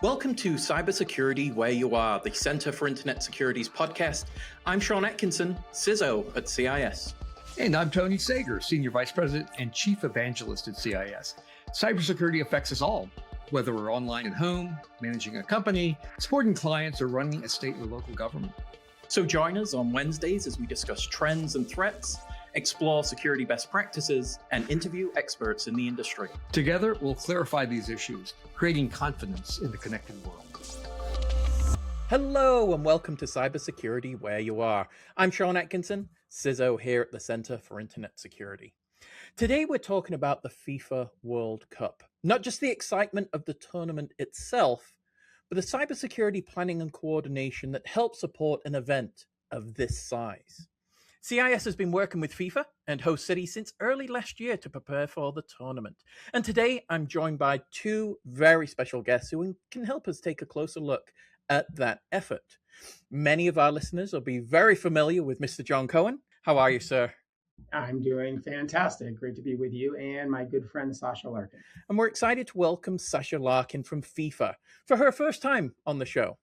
Welcome to Cybersecurity Where You Are, the Center for Internet Security's podcast. I'm Sean Atkinson, CISO at CIS. And I'm Tony Sager, Senior Vice President and Chief Evangelist at CIS. Cybersecurity affects us all, whether we're online at home, managing a company, supporting clients, or running a state or local government. So join us on Wednesdays as we discuss trends and threats, explore security best practices, and interview experts in the industry. Together, we'll clarify these issues, creating confidence in the connected world. Hello and welcome to Cybersecurity Where You Are. I'm Sean Atkinson, CISO here at the Center for Internet Security. Today we're talking about the FIFA World Cup. Not just the excitement of the tournament itself, but the cybersecurity planning and coordination that helps support an event of this size. CIS has been working with FIFA and host cities since early last year to prepare for the tournament. And today I'm joined by two very special guests who can help us take a closer look at that effort. Many of our listeners will be very familiar with Mr. John Cohen. How are you, sir? I'm doing fantastic. Great to be with you and my good friend, Sasha Larkin. And we're excited to welcome Sasha Larkin from FIFA for her first time on the show.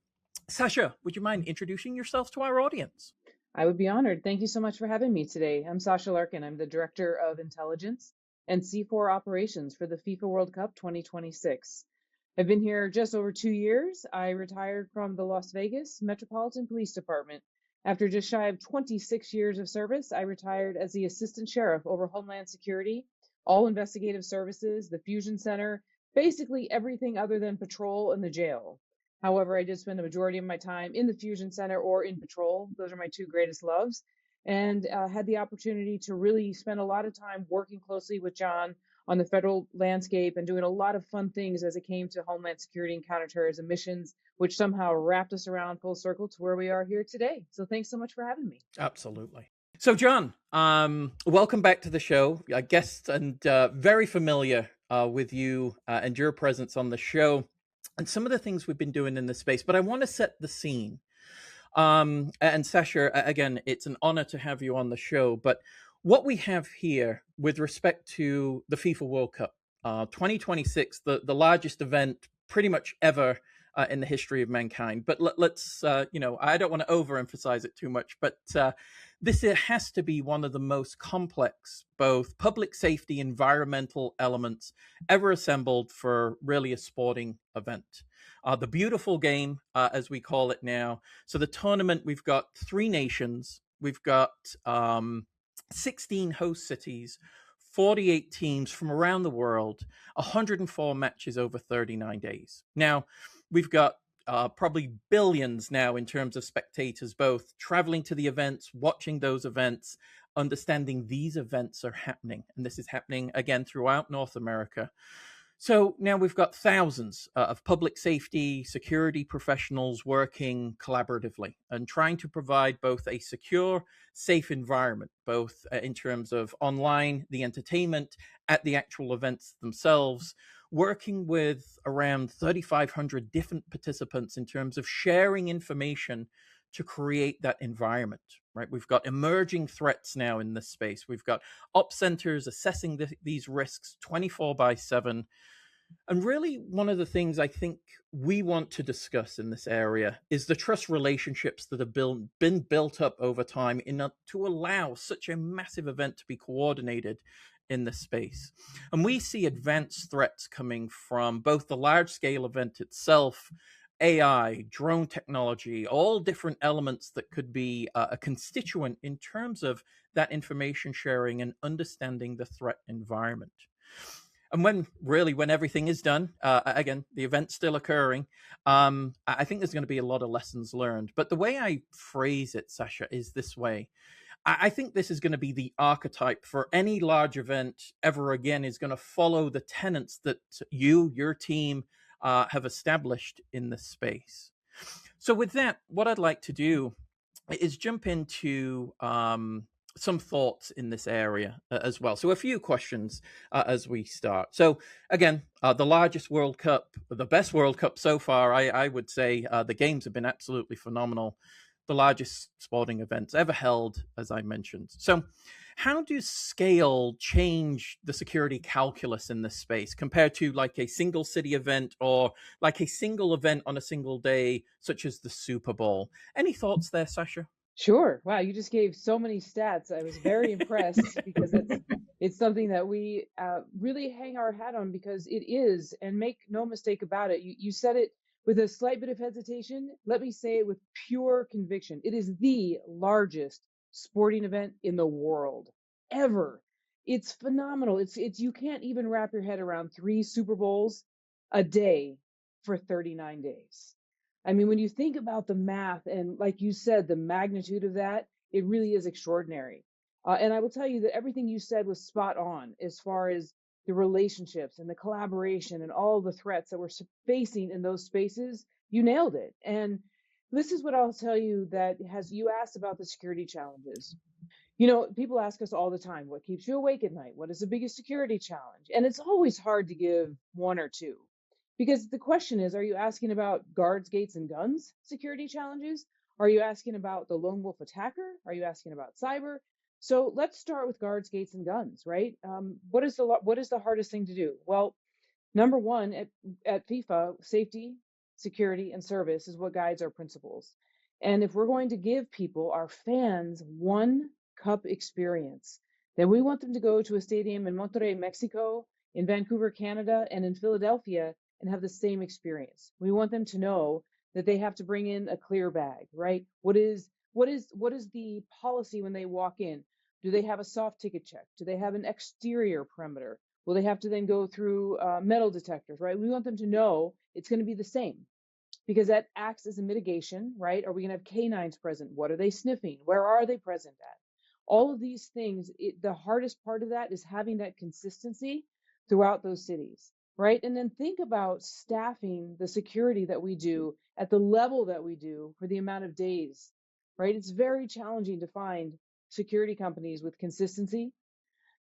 Sasha, would you mind introducing yourself to our audience? I would be honored. Thank you so much for having me today. I'm Sasha Larkin. I'm the Director of Intelligence and C4 Operations for the FIFA World Cup 2026. I've been here just over 2 years. I retired from the Las Vegas Metropolitan Police Department. After just shy of 26 years of service, I retired as the Assistant Sheriff over Homeland Security, all investigative services, the Fusion Center, basically everything other than patrol and the jail. However, I did spend the majority of my time in the Fusion Center or in patrol. Those are my two greatest loves. And had the opportunity to really spend a lot of time working closely with John on the federal landscape and doing a lot of fun things as it came to Homeland Security and counterterrorism missions, which somehow wrapped us around full circle to where we are here today. So thanks so much for having me. Absolutely. So John, welcome back to the show. A guest and very familiar with you and your presence on the show and some of the things we've been doing in this space, but I want to set the scene. And Sasha, again, it's an honor to have you on the show, but what we have here with respect to the FIFA World Cup 2026, the largest event pretty much ever in the history of mankind. But let's, I don't want to overemphasize it too much, but this has to be one of the most complex, both public safety, environmental elements ever assembled for really a sporting event. The beautiful game, as we call it now. So the tournament, we've got 3 nations. We've got 16 host cities, 48 teams from around the world, 104 matches over 39 days. Now, we've got probably billions now in terms of spectators, both traveling to the events, watching those events, understanding these events are happening. And this is happening again throughout North America. So now we've got thousands of public safety, security professionals working collaboratively and trying to provide both a secure, safe environment, both in terms of online, the entertainment, at the actual events themselves, working with around 3,500 different participants in terms of sharing information to create that environment, right? We've got emerging threats now in this space. We've got ops centers assessing these risks 24/7. And really, one of the things I think we want to discuss in this area is the trust relationships that have been built up over time to allow such a massive event to be coordinated in this space. And we see advanced threats coming from both the large-scale event itself, AI, drone technology, all different elements that could be a constituent in terms of that information sharing and understanding the threat environment. And when everything is done, again, the event's still occurring, I think there's going to be a lot of lessons learned. But the way I phrase it, Sasha, is this way. I think this is going to be the archetype for any large event ever again is going to follow the tenets that your team have established in this space. So with that, what I'd like to do is jump into some thoughts in this area as well. So a few questions as we start. So again, the largest World Cup, the best World Cup so far, I would say the games have been absolutely phenomenal. The largest sporting events ever held, as I mentioned. So How does scale change the security calculus in this space compared to like a single city event or like a single event on a single day, such as the Super Bowl? Any thoughts there, Sasha? Sure. Wow, you just gave so many stats. I was very impressed because it's something that we really hang our hat on because it is, and make no mistake about it. You said it with a slight bit of hesitation. Let me say it with pure conviction. It is the largest sporting event in the world ever. It's phenomenal. It's you can't even wrap your head around three Super Bowls a day for 39 days. I mean, when you think about the math and, like you said, the magnitude of that, it really is extraordinary. And I will tell you that everything you said was spot on as far as the relationships and the collaboration and all the threats that we're facing in those spaces. You nailed it. And this is what I'll tell you that has you asked about the security challenges. You know, people ask us all the time, what keeps you awake at night? What is the biggest security challenge? And it's always hard to give one or two because the question is, are you asking about guards, gates, and guns security challenges? Are you asking about the lone wolf attacker? Are you asking about cyber? So let's start with guards, gates, and guns, right? What is the hardest thing to do? Well, number one, at FIFA, safety, security, and service is what guides our principles. And if we're going to give people, our fans, one cup experience, then we want them to go to a stadium in Monterrey, Mexico, in Vancouver, Canada, and in Philadelphia and have the same experience. We want them to know that they have to bring in a clear bag, right? What is the policy when they walk in? Do they have a soft ticket check? Do they have an exterior perimeter? Will they have to then go through metal detectors, right? We want them to know it's going to be the same because that acts as a mitigation, right? Are we going to have canines present? What are they sniffing? Where are they present at? All of these things, the hardest part of that is having that consistency throughout those cities, right? And then think about staffing the security that we do at the level that we do for the amount of days, right? It's very challenging to find security companies with consistency,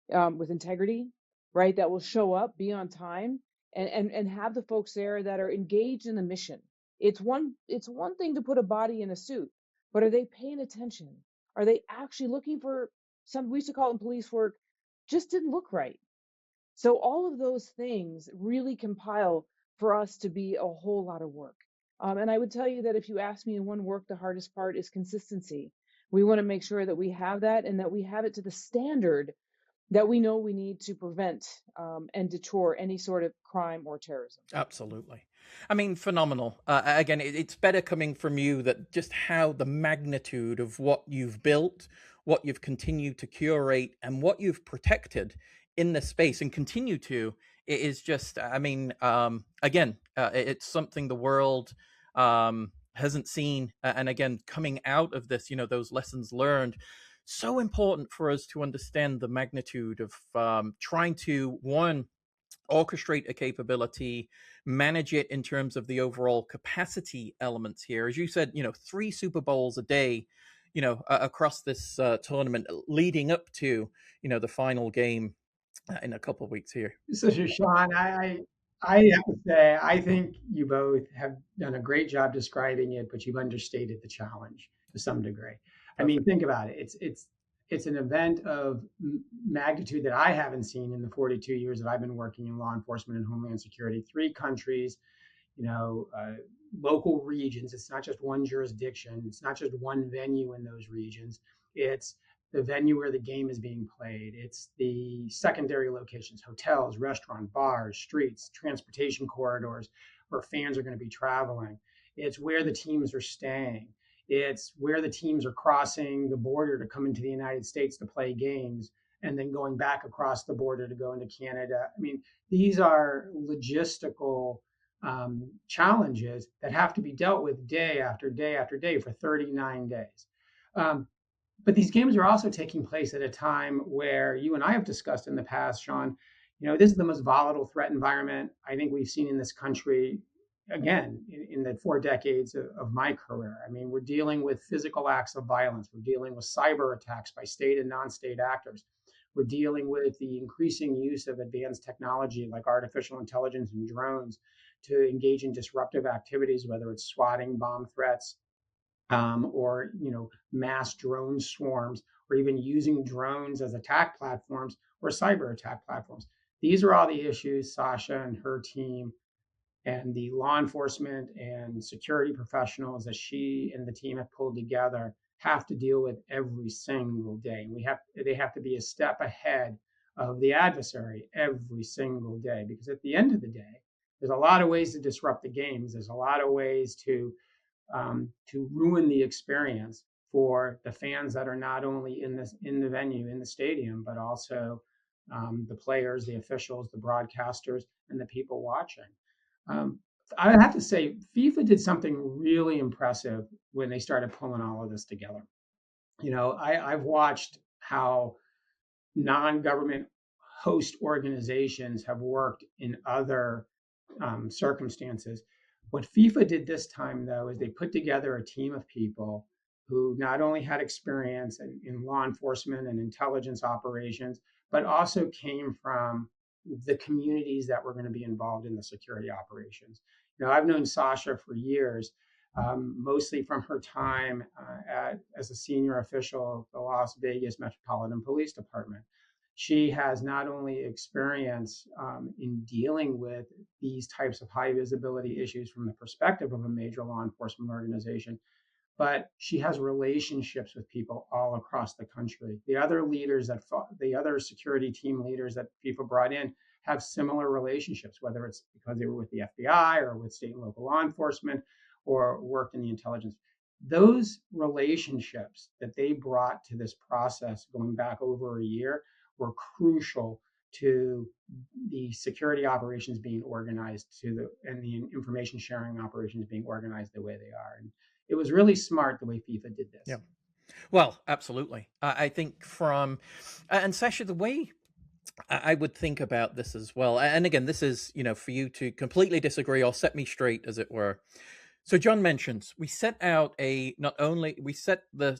with integrity, right? That will show up, be on time, and have the folks there that are engaged in the mission. It's one thing to put a body in a suit, but are they paying attention? Are they actually looking for some? We used to call it police work, just didn't look right. So all of those things really compile for us to be a whole lot of work. And I would tell you that if you ask me in one work, the hardest part is consistency. We want to make sure that we have that and that we have it to the standard that we know we need to prevent and deter any sort of crime or terrorism. Absolutely. I mean, phenomenal. Again, it's better coming from you that just how the magnitude of what you've built, what you've continued to curate, and what you've protected in this space and continue to, it is just, I mean, again, it's something the world hasn't seen. And again, coming out of this, those lessons learned, so important for us to understand the magnitude of trying to, one, orchestrate a capability, manage it in terms of the overall capacity elements here. As you said, three Super Bowls a day, across this tournament leading up to, the final game in a couple of weeks here. So, Sean, I have to say, I think you both have done a great job describing it, but you've understated the challenge to some degree. I mean, Perfect. think about it. It's an event of magnitude that I haven't seen in the 42 years that I've been working in law enforcement and homeland security. Three countries, you know, uh, local regions. It's not just one jurisdiction. It's not just one venue in those regions. It's the venue where the game is being played. It's the secondary locations, hotels, restaurant, bars, streets, transportation corridors where fans are going to be traveling. It's where the teams are staying. It's where the teams are crossing the border to come into the United States to play games and then going back across the border to go into Canada. I mean, these are logistical challenges that have to be dealt with day after day after day for 39 days. Um, but these games are also taking place at a time where you and I have discussed in the past, Sean, this is the most volatile threat environment I think we've seen in this country, again, in the 4 decades of my career. I mean, we're dealing with physical acts of violence. We're dealing with cyber attacks by state and non-state actors. We're dealing with the increasing use of advanced technology like artificial intelligence and drones to engage in disruptive activities, whether it's swatting, bomb threats, or mass drone swarms, or even using drones as attack platforms or cyber attack platforms. These are all the issues Sasha and her team and the law enforcement and security professionals that she and the team have pulled together have to deal with every single day. They have to be a step ahead of the adversary every single day, because at the end of the day, there's a lot of ways to disrupt the games. There's a lot of ways to ruin the experience for the fans that are not only in the venue, in the stadium, but also the players, the officials, the broadcasters, and the people watching. Um, I have to say, FIFA did something really impressive when they started pulling all of this together. I've watched how non-government host organizations have worked in other circumstances. What FIFA did this time, though, is they put together a team of people who not only had experience in law enforcement and intelligence operations, but also came from the communities that were going to be involved in the security operations. I've known Sasha for years, mostly from her time as a senior official of the Las Vegas Metropolitan Police Department. She has not only experience in dealing with these types of high visibility issues from the perspective of a major law enforcement organization, but she has relationships with people all across the country. The other security team leaders that FIFA brought in have similar relationships, whether it's because they were with the FBI or with state and local law enforcement or worked in the intelligence. Those relationships that they brought to this process going back over a year were crucial to the security operations being organized and the information sharing operations being organized the way they are. And it was really smart the way FIFA did this. Yeah. Well, absolutely. I think and Sasha, the way I would think about this as well, and again, this is, for you to completely disagree or set me straight, as it were. So John mentions we set the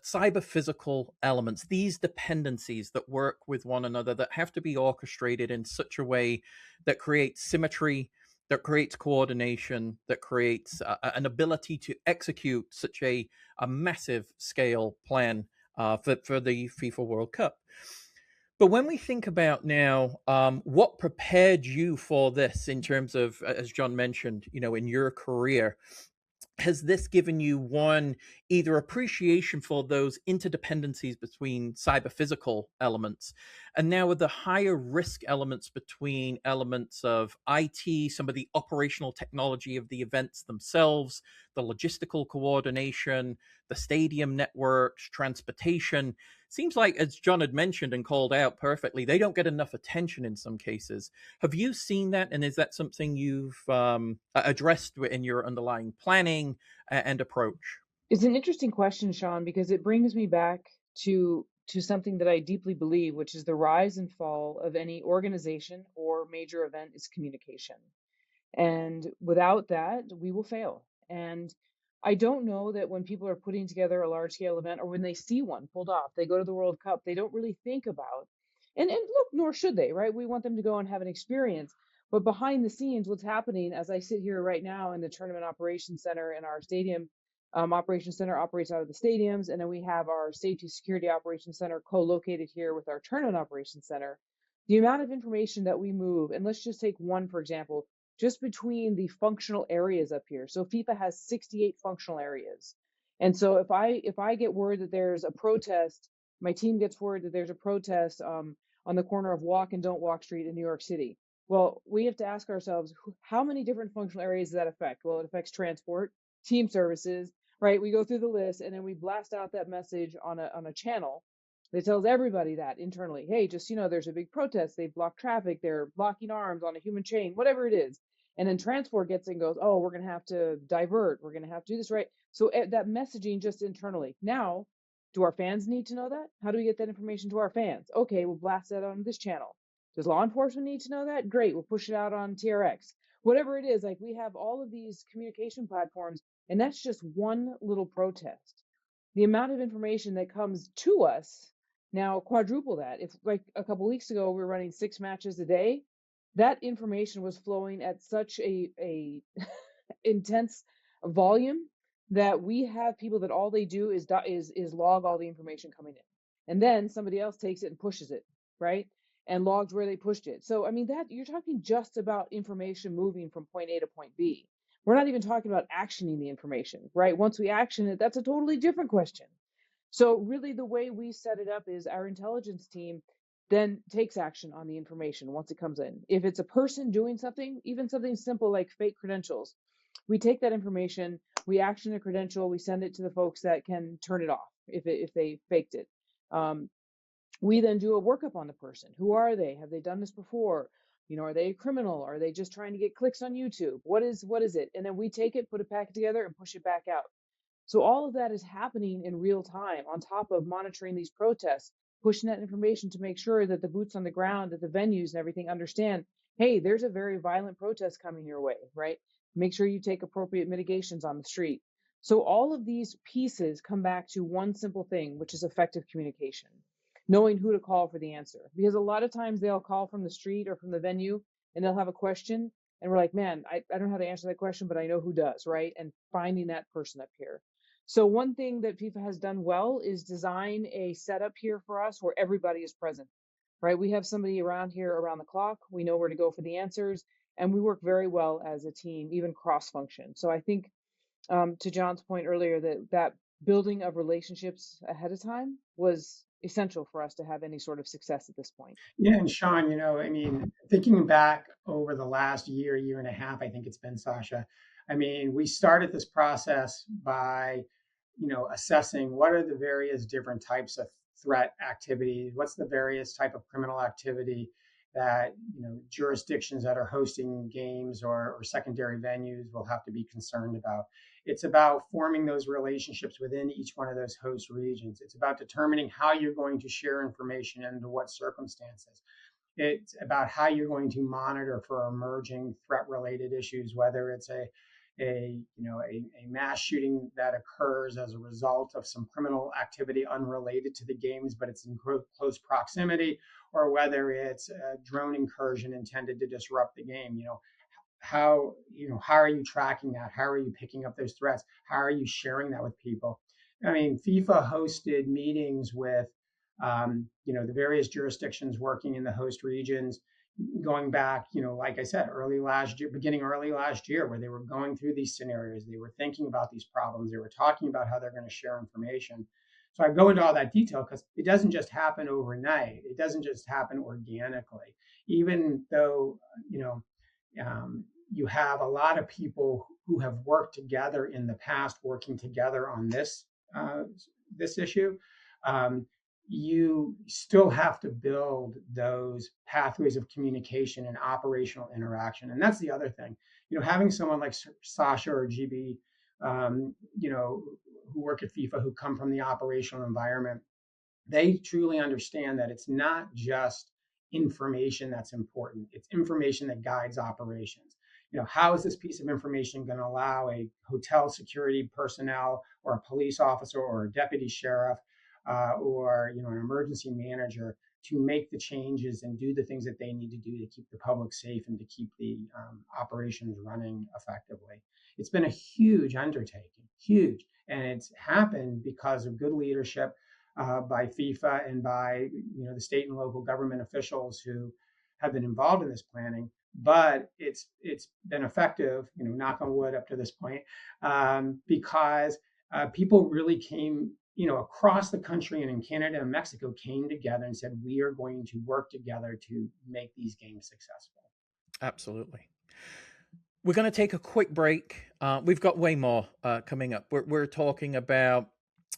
cyber physical elements, these dependencies that work with one another, that have to be orchestrated in such a way that creates symmetry, that creates coordination, that creates an ability to execute such a massive scale plan for the FIFA World Cup. But when we think about now, what prepared you for this in terms of, as John mentioned, in your career, has this given you either appreciation for those interdependencies between cyber physical elements, and now with the higher risk elements between elements of IT, some of the operational technology of the events themselves, the logistical coordination, the stadium networks, transportation? Seems like, as John had mentioned and called out perfectly, they don't get enough attention in some cases. Have you seen that, and is that something you've addressed in your underlying planning and approach? It's an interesting question, Sean, because it brings me back to something that I deeply believe, which is the rise and fall of any organization or major event is communication. And without that, we will fail. And I don't know that when people are putting together a large scale event or when they see one pulled off, they go to the World Cup, they don't really think about, and look, nor should they, right? We want them to go and have an experience. But behind the scenes, what's happening as I sit here right now in the tournament operations center in our stadium, operations center operates out of the stadiums. And then we have our safety security operations center co-located here with our tournament operations center. The amount of information that we move, and let's just take one, for example, just between the functional areas up here. So FIFA has 68 functional areas. And so if I get word that there's a protest, my team gets word that there's a protest on the corner of Walk and Don't Walk Street in New York City. Well, we have to ask ourselves, how many different functional areas does that affect? Well, it affects transport, team services, right? We go through the list and then we blast out that message on a channel that tells everybody that internally, hey, just, there's a big protest. They've blocked traffic. They're blocking arms on a human chain, whatever it is. And then transport gets it and goes, oh, we're going to have to divert. We're going to have to do this, right? So that messaging just internally. Now, do our fans need to know that? How do we get that information to our fans? Okay, we'll blast that on this channel. Does law enforcement need to know that? Great, we'll push it out on TRX. Whatever it is, like we have all of these communication platforms, and that's just one little protest. The amount of information that comes to us now quadruple that. If like a couple weeks ago we were running 6 matches a day, that information was flowing at such a intense volume that we have people that all they do is log all the information coming in. And then somebody else takes it and pushes it, right? And logs where they pushed it. So, I mean, that you're talking just about information moving from point A to point B. We're not even talking about actioning the information, right? Once we action it, that's a totally different question. So really the way we set it up is our intelligence team then takes action on the information once it comes in. If it's a person doing something, even something simple like fake credentials, we take that information, we action a credential, we send it to the folks that can turn it off if they faked it. We then do a workup on the person. Who are they? Have they done this before? You know, are they a criminal? Are they just trying to get clicks on YouTube? What is it? And then we take it, put it back together, and push it back out. So all of that is happening in real time on top of monitoring these protests, pushing that information to make sure that the boots on the ground at the venues and everything understand, hey, there's a very violent protest coming your way, right? Make sure you take appropriate mitigations on the street. So all of these pieces come back to one simple thing, which is effective communication, knowing who to call for the answer. Because a lot of times they'll call from the street or from the venue and they'll have a question. And we're like, man, I don't know how to answer that question, but I know who does, right? And finding that person up here. So one thing that FIFA has done well is design a setup here for us where everybody is present, right? We have somebody around here around the clock. We know where to go for the answers, and we work very well as a team, even cross-function. So I think, to John's point earlier, that building of relationships ahead of time was essential for us to have any sort of success at this point. Yeah, and Sean, I mean, thinking back over the last year and a half, I think it's been, Sasha. I mean, we started this process by, assessing what are the various different types of threat activity, what's the various type of criminal activity that, jurisdictions that are hosting games or secondary venues will have to be concerned about. It's about forming those relationships within each one of those host regions. It's about determining how you're going to share information and under what circumstances. It's about how you're going to monitor for emerging threat-related issues, whether it's a mass shooting that occurs as a result of some criminal activity unrelated to the games, but it's in close proximity, or whether it's a drone incursion intended to disrupt the game. How are you tracking that? How are you picking up those threats? How are you sharing that with people? I mean, FIFA hosted meetings with the various jurisdictions working in the host regions, going back, like I said, beginning early last year, where they were going through these scenarios, they were thinking about these problems, they were talking about how they're going to share information. So I go into all that detail because it doesn't just happen overnight. It doesn't just happen organically, even though, you have a lot of people who have worked together in the past, working together on this issue. You still have to build those pathways of communication and operational interaction. And that's the other thing, having someone like Sasha or GB, who work at FIFA, who come from the operational environment, they truly understand that it's not just information that's important. It's information that guides operations. How is this piece of information going to allow a hotel security personnel or a police officer or a deputy sheriff or an emergency manager to make the changes and do the things that they need to do to keep the public safe and to keep the operations running effectively. It's been a huge undertaking, huge, and it's happened because of good leadership by FIFA and by the state and local government officials who have been involved in this planning. But it's been effective, knock on wood, up to this point, because people really came, across the country and in Canada and Mexico came together and said, we are going to work together to make these games successful. Absolutely. We're going to take a quick break. We've got way more coming up. We're talking about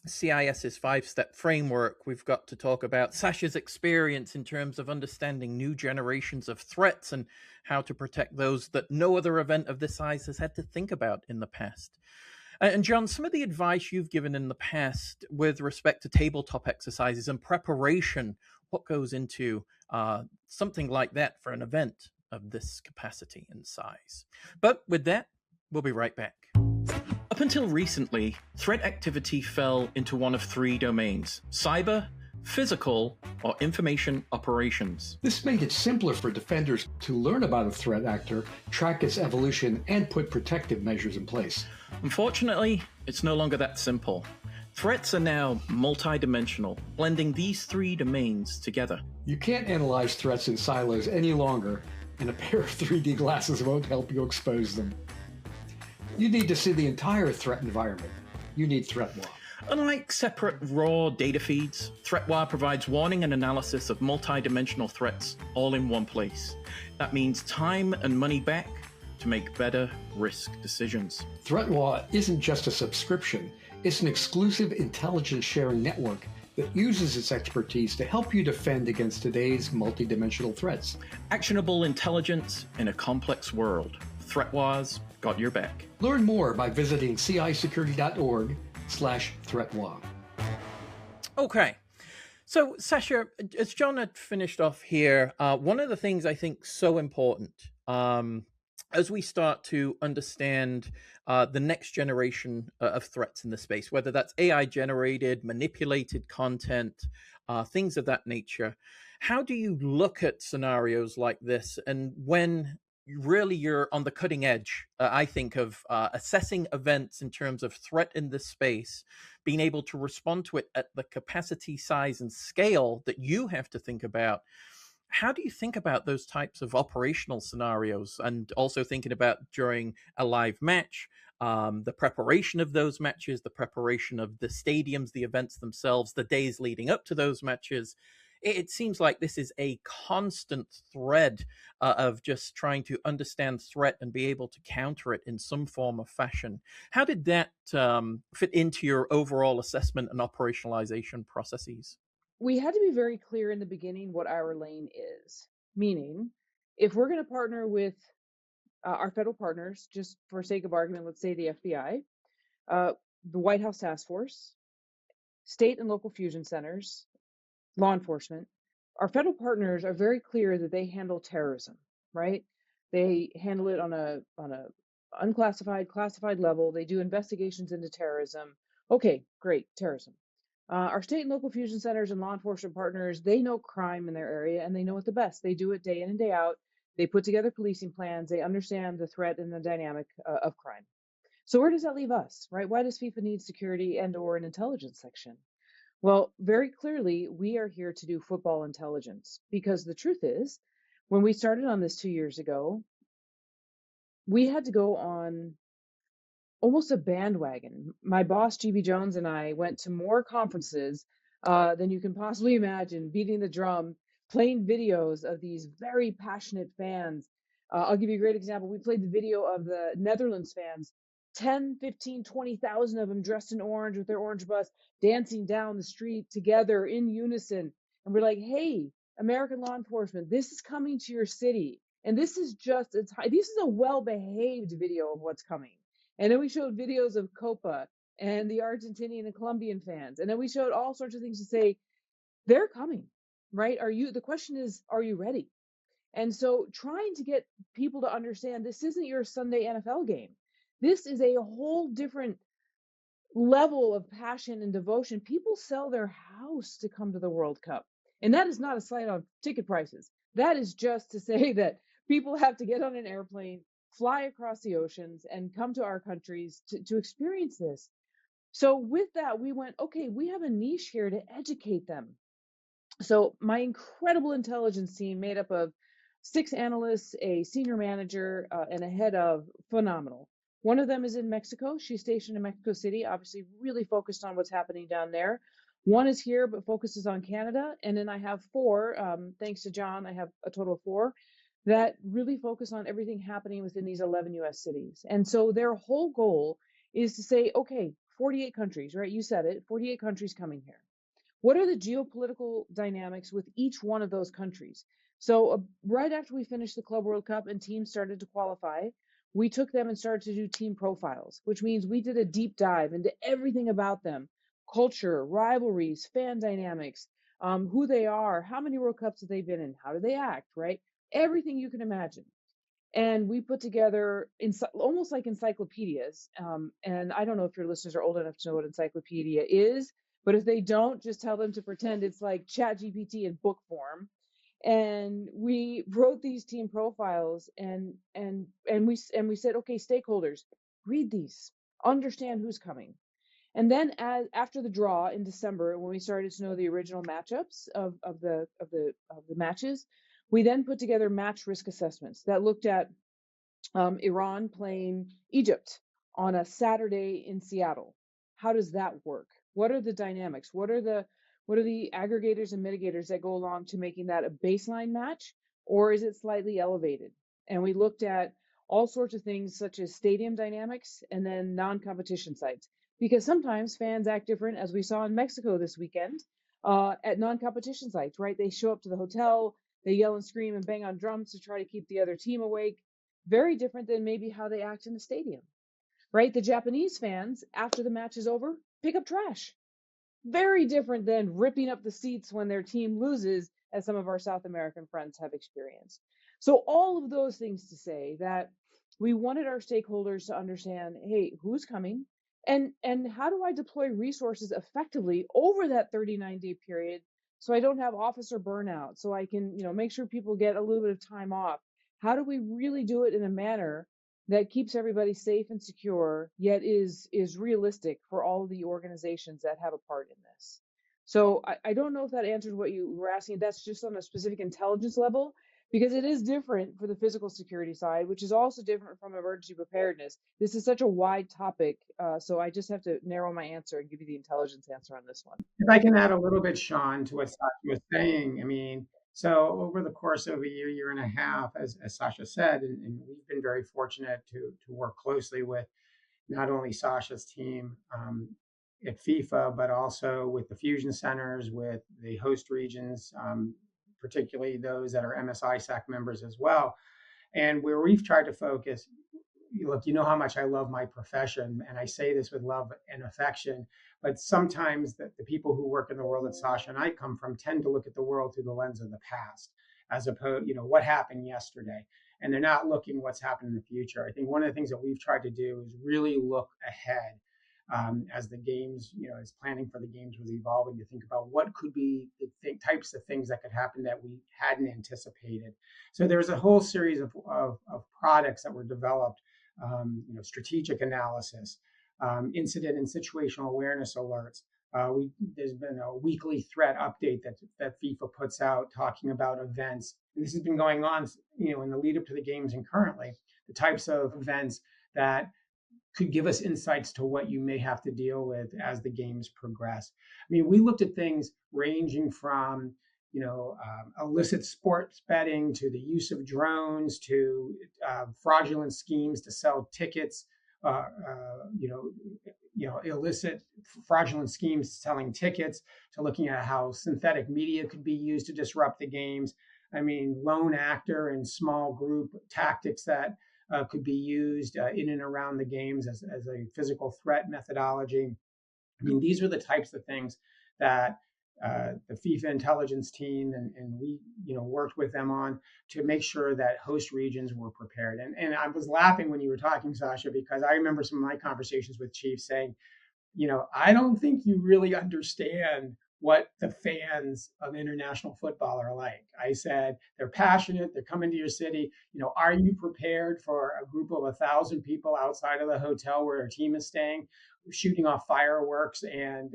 CIS's 5-step framework. We've got to talk about Sasha's experience in terms of understanding new generations of threats and how to protect those that no other event of this size has had to think about in the past. And John, some of the advice you've given in the past with respect to tabletop exercises and preparation, what goes into something like that for an event of this capacity and size. But with that, we'll be right back. Up until recently, threat activity fell into one of three domains: cyber, physical, or information operations. This made it simpler for defenders to learn about a threat actor, track its evolution, and put protective measures in place. Unfortunately, it's no longer that simple. Threats are now multidimensional, blending these three domains together. You can't analyze threats in silos any longer, and a pair of 3D glasses won't help you expose them. You need to see the entire threat environment. You need ThreatWire. Unlike separate raw data feeds, ThreatWire provides warning and analysis of multidimensional threats all in one place. That means time and money back to make better risk decisions. ThreatWire isn't just a subscription, it's an exclusive intelligence sharing network that uses its expertise to help you defend against today's multidimensional threats. Actionable intelligence in a complex world. ThreatWire's got your back. Learn more by visiting cisecurity.org/ThreatWire. Okay. So, Sasha, as John had finished off here, one of the things I think so important as we start to understand the next generation of threats in the space, whether that's AI generated, manipulated content, things of that nature, how do you look at scenarios like this? And when really you're on the cutting edge, I think, of assessing events in terms of threat in this space, being able to respond to it at the capacity, size, and scale that you have to think about. How do you think about those types of operational scenarios, and also thinking about during a live match, the preparation of those matches, the preparation of the stadiums, the events themselves, the days leading up to those matches? It seems like this is a constant thread of just trying to understand threat and be able to counter it in some form of fashion. How did that fit into your overall assessment and operationalization processes? We had to be very clear in the beginning what our lane is, meaning if we're going to partner with our federal partners, just for sake of argument, let's say the FBI, the White House Task Force, state and local fusion centers, law enforcement, our federal partners are very clear that they handle terrorism, right? They handle it on a unclassified, classified level. They do investigations into terrorism. Okay, great, terrorism. Our state and local fusion centers and law enforcement partners, they know crime in their area and they know it the best. They do it day in and day out. They put together policing plans. They understand the threat and the dynamic of crime. So where does that leave us, right? Why does FIFA need security and or an intelligence section? Well, very clearly, we are here to do football intelligence, because the truth is, when we started on this 2 years ago, we had to go on almost a bandwagon. My boss, GB Jones, and I went to more conferences than you can possibly imagine, beating the drum, playing videos of these very passionate fans. I'll give you a great example. We played the video of the Netherlands fans, 10, 15, 20,000 of them dressed in orange with their orange bus, dancing down the street together in unison. And we're like, hey, American law enforcement, this is coming to your city. And this is this is a well-behaved video of what's coming. And then we showed videos of Copa and the Argentinian and Colombian fans. And then we showed all sorts of things to say, they're coming, right? The question is, are you ready? And so trying to get people to understand this isn't your Sunday NFL game. This is a whole different level of passion and devotion. People sell their house to come to the World Cup. And that is not a slight on ticket prices. That is just to say that people have to get on an airplane, fly across the oceans, and come to our countries to experience this. So with that, we went, okay, we have a niche here to educate them. So my incredible intelligence team, made up of 6 analysts, a senior manager, and a head of, phenomenal. One of them is in Mexico. She's stationed in Mexico City, obviously really focused on what's happening down there. One is here, but focuses on Canada. And then I have 4, thanks to John, I have a total of 4 that really focus on everything happening within these 11 US cities. And so their whole goal is to say, okay, 48 countries, right? You said it, 48 countries coming here. What are the geopolitical dynamics with each one of those countries? So right after we finished the Club World Cup and teams started to qualify, we took them and started to do team profiles, which means we did a deep dive into everything about them: culture, rivalries, fan dynamics, who they are, how many World Cups have they been in, how do they act, right? Everything you can imagine. And we put together almost like encyclopedias. And I don't know if your listeners are old enough to know what encyclopedia is, but if they don't, just tell them to pretend it's like ChatGPT in book form. And we wrote these team profiles, and we said, okay, stakeholders, read these, understand who's coming. And then after the draw in December, when we started to know the original matchups of the matches, we then put together match risk assessments that looked at Iran playing Egypt on a Saturday in Seattle. How does that work? What are the dynamics? What are the aggregators and mitigators that go along to making that a baseline match, or is it slightly elevated? And we looked at all sorts of things such as stadium dynamics and then non-competition sites, because sometimes fans act different, as we saw in Mexico this weekend at non-competition sites, right? They show up to the hotel, they yell and scream and bang on drums to try to keep the other team awake. Very different than maybe how they act in the stadium, right? The Japanese fans, after the match is over, pick up trash. Very different than ripping up the seats when their team loses, as some of our South American friends have experienced. So all of those things to say that we wanted our stakeholders to understand, hey, who's coming? And how do I deploy resources effectively over that 39-day period so I don't have officer burnout, so I can, make sure people get a little bit of time off? How do we really do it in a manner that keeps everybody safe and secure, yet is realistic for all of the organizations that have a part in this? So I don't know if that answers what you were asking. That's just on a specific intelligence level, because it is different for the physical security side, which is also different from emergency preparedness. This is such a wide topic, so I just have to narrow my answer and give you the intelligence answer on this one. If I can add a little bit, Sean, to what Sasha was saying, I mean, so over the course of a year and a half, as Sasha said, and we've been very fortunate to work closely with not only Sasha's team at FIFA, but also with the fusion centers, with the host regions, particularly those that are MSISAC members as well. And where we've tried to focus, look, you know how much I love my profession, and I say this with love and affection, but sometimes the people who work in the world that Sasha and I come from tend to look at the world through the lens of the past, as opposed, what happened yesterday. And they're not looking what's happened in the future. I think one of the things that we've tried to do is really look ahead as the games, as planning for the games was evolving, to think about what could be the types of things that could happen that we hadn't anticipated. So there's a whole series of products that were developed, strategic analysis, incident and situational awareness alerts. There's been a weekly threat update that FIFA puts out talking about events. And this has been going on, in the lead up to the games and currently, the types of events that could give us insights to what you may have to deal with as the games progress. I mean, we looked at things ranging from, illicit sports betting to the use of drones to fraudulent schemes to sell tickets, illicit fraudulent schemes selling tickets, to looking at how synthetic media could be used to disrupt the games. I mean, lone actor and small group tactics that could be used in and around the games as a physical threat methodology. I mean, these are the types of things that the FIFA intelligence team and we, worked with them on to make sure that host regions were prepared. And I was laughing when you were talking, Sasha, because I remember some of my conversations with chiefs saying, I don't think you really understand what the fans of international football are like. I said, they're passionate. They're coming to your city. Are you prepared for a group of 1,000 people outside of the hotel where their team is staying, shooting off fireworks and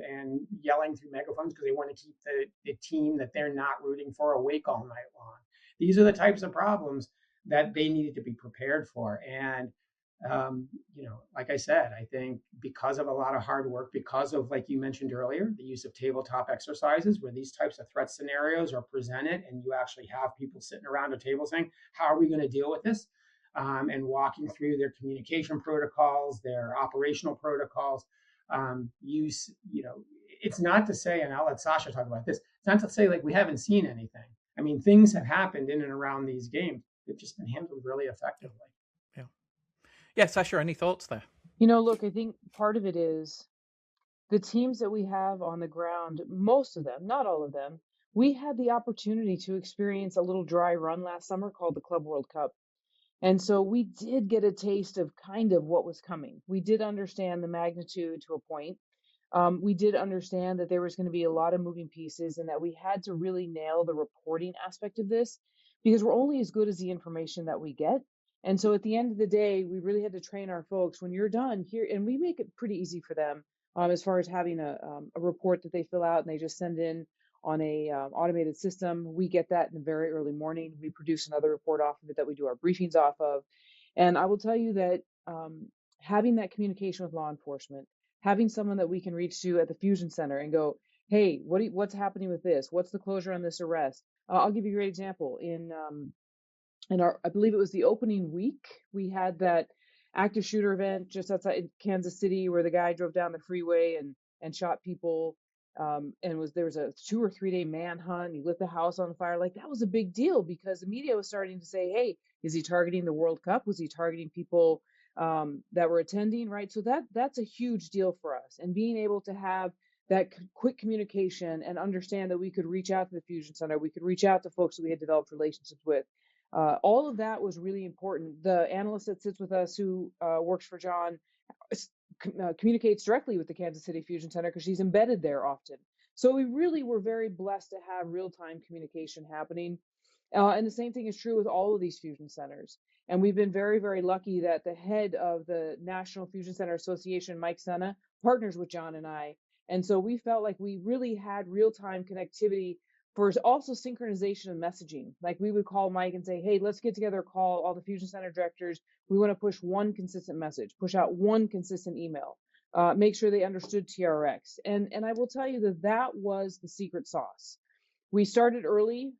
yelling through megaphones because they want to keep the team that they're not rooting for awake all night long? These are the types of problems that they needed to be prepared for. And like I said, I think because of a lot of hard work, because of, like you mentioned earlier, the use of tabletop exercises where these types of threat scenarios are presented and you actually have people sitting around a table saying, how are we going to deal with this? And walking through their communication protocols, their operational protocols, it's not to say, and I'll let Sasha talk about this, it's not to say like we haven't seen anything. I mean, things have happened in and around these games. They've just been handled really effectively. Yeah, Sasha, any thoughts there? Look, I think part of it is the teams that we have on the ground, most of them, not all of them, we had the opportunity to experience a little dry run last summer called the Club World Cup. And so we did get a taste of kind of what was coming. We did understand the magnitude to a point. We did understand that there was going to be a lot of moving pieces and that we had to really nail the reporting aspect of this, because we're only as good as the information that we get. And so at the end of the day, we really had to train our folks, when you're done here, and we make it pretty easy for them. as far as having a report that they fill out and they just send in on a automated system. We get that in the very early morning. We produce another report off of it that we do our briefings off of. And I will tell you that having that communication with law enforcement, having someone that we can reach to at the Fusion Center and go, hey, what's happening with this? What's the closure on this arrest? I'll give you a great example. In our, I believe it was the opening week, we had that active shooter event just outside Kansas City where the guy drove down the freeway and shot people. And there was a 2 or 3 day manhunt. He lit the house on fire. Like, that was a big deal because the media was starting to say, hey, is he targeting the World Cup? Was he targeting people that were attending? Right. So that's a huge deal for us. And being able to have that quick communication and understand that we could reach out to the Fusion Center, we could reach out to folks that we had developed relationships with. All of that was really important. The analyst that sits with us who works for John communicates directly with the Kansas City Fusion Center because she's embedded there often. So we really were very blessed to have real-time communication happening. And the same thing is true with all of these fusion centers. And we've been very, very lucky that the head of the National Fusion Center Association, Mike Senna, partners with John and I. And so we felt like we really had real-time connectivity for also synchronization of messaging. Like, we would call Mike and say, hey, let's get together, call all the Fusion Center directors. We want to push one consistent message, push out one consistent email, make sure they understood TRX. And I will tell you that was the secret sauce. We started early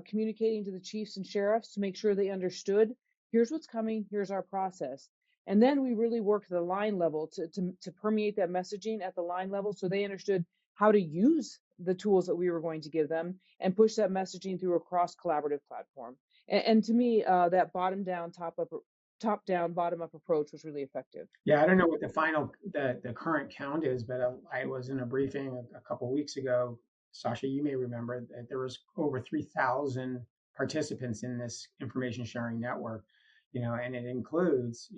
communicating to the chiefs and sheriffs to make sure they understood, here's what's coming, here's our process. And then we really worked at the line level to permeate that messaging at the line level so they understood how to use the tools that we were going to give them and push that messaging through a cross collaborative platform. And to me, that top down, bottom up approach was really effective. Yeah, I don't know what the current count is, but I was in a briefing a couple weeks ago. Sasha, you may remember that there was over 3,000 participants in this information sharing network, and it includes,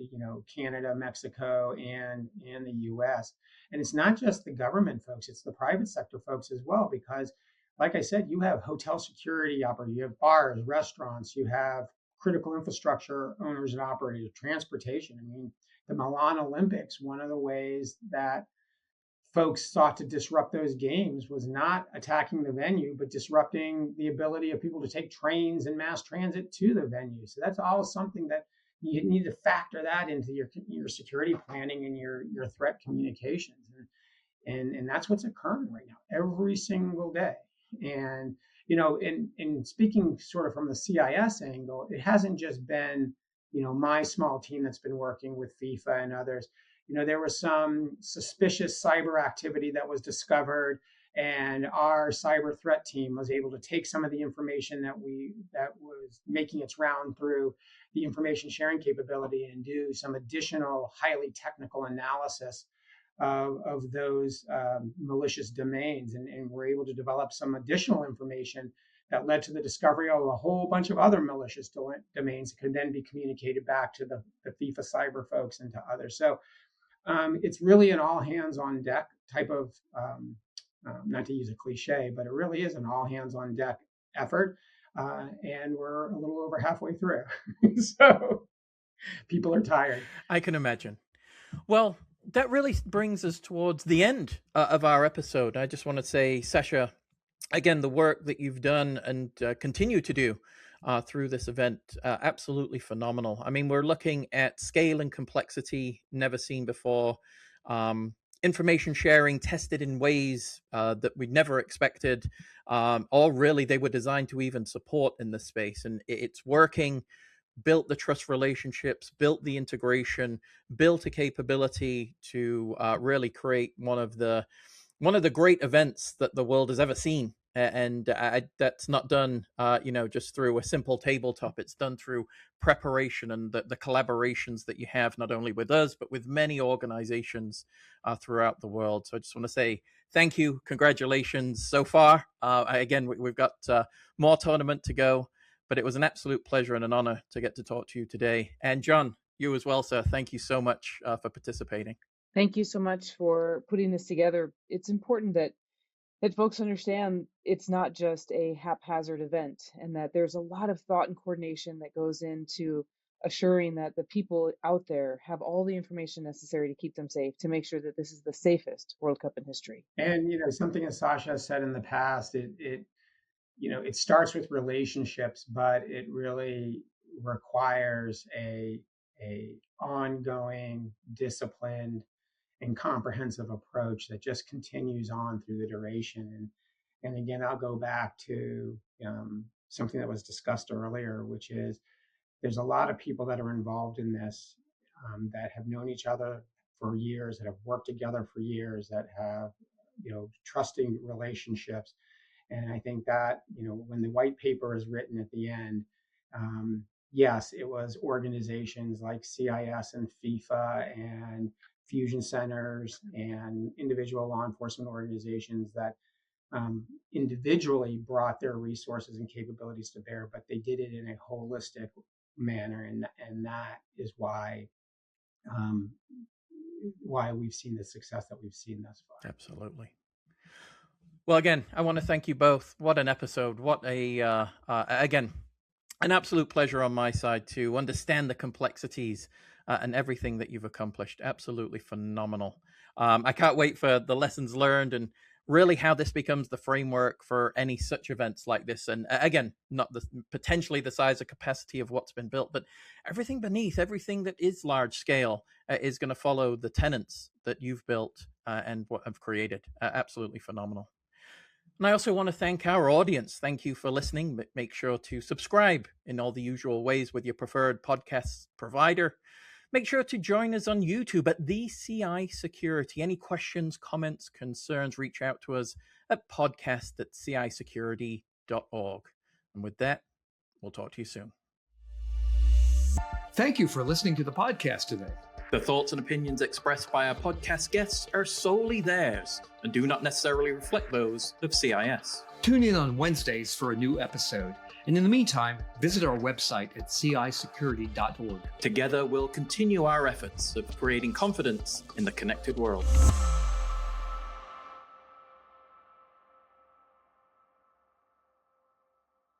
Canada, Mexico, and the U.S. And it's not just the government folks; it's the private sector folks as well, because, like I said, you have hotel security operators, you have bars, restaurants, you have critical infrastructure owners and operators, transportation. I mean, the Milan Olympics, one of the ways that folks sought to disrupt those games was not attacking the venue, but disrupting the ability of people to take trains and mass transit to the venue. So that's all something that you need to factor that into your security planning and your threat communications. And that's what's occurring right now every single day. And in speaking sort of from the CIS angle, it hasn't just been my small team that's been working with FIFA and others. There was some suspicious cyber activity that was discovered, and our cyber threat team was able to take some of the information that was making its round through the information sharing capability and do some additional highly technical analysis of those malicious domains, and we're able to develop some additional information that led to the discovery of a whole bunch of other malicious domains that could then be communicated back to the FIFA cyber folks and to others. So it's really an all hands on deck type of, not to use a cliche, but it really is an all hands on deck effort. And we're a little over halfway through. So people are tired. I can imagine. Well, that really brings us towards the end of our episode. I just want to say, Sasha, again, the work that you've done and continue to do through this event, absolutely phenomenal. I mean, we're looking at scale and complexity never seen before. Information sharing tested in ways that we never expected, or really they were designed to even support in this space. And it's working, built the trust relationships, built the integration, built a capability to really create one of the great events that the world has ever seen. And that's not done, just through a simple tabletop. It's done through preparation and the collaborations that you have, not only with us, but with many organizations throughout the world. So I just want to say thank you. Congratulations so far. Again, we've got more tournament to go, but it was an absolute pleasure and an honor to get to talk to you today. And John, you as well, sir. Thank you so much for participating. Thank you so much for putting this together. It's important that folks understand it's not just a haphazard event and that there's a lot of thought and coordination that goes into assuring that the people out there have all the information necessary to keep them safe, to make sure that this is the safest World Cup in history. And something as Sasha has said in the past, it starts with relationships, but it really requires a ongoing, disciplined, and comprehensive approach that just continues on through the duration. And again, I'll go back to something that was discussed earlier, which is there's a lot of people that are involved in this that have known each other for years, that have worked together for years, that have trusting relationships. And I think that when the white paper is written at the end, yes, it was organizations like CIS and FIFA and fusion centers and individual law enforcement organizations that individually brought their resources and capabilities to bear, but they did it in a holistic manner, and that is why we've seen the success that we've seen thus far. Absolutely. Well, again, I want to thank you both. What an episode! What a again, an absolute pleasure on my side to understand the complexities and everything that you've accomplished. Absolutely phenomenal. I can't wait for the lessons learned and really how this becomes the framework for any such events like this. And again, not potentially the size or capacity of what's been built, but everything beneath, everything that is large scale is going to follow the tenets that you've built and what have created. Absolutely phenomenal. And I also want to thank our audience. Thank you for listening. Make sure to subscribe in all the usual ways with your preferred podcast provider. Make sure to join us on YouTube at the CI Security. Any questions, comments, concerns, reach out to us at podcast@cisecurity.org. And with that, we'll talk to you soon. Thank you for listening to the podcast today. The thoughts and opinions expressed by our podcast guests are solely theirs and do not necessarily reflect those of CIS. Tune in on Wednesdays for a new episode. And in the meantime, visit our website at cisecurity.org. Together, we'll continue our efforts of creating confidence in the connected world.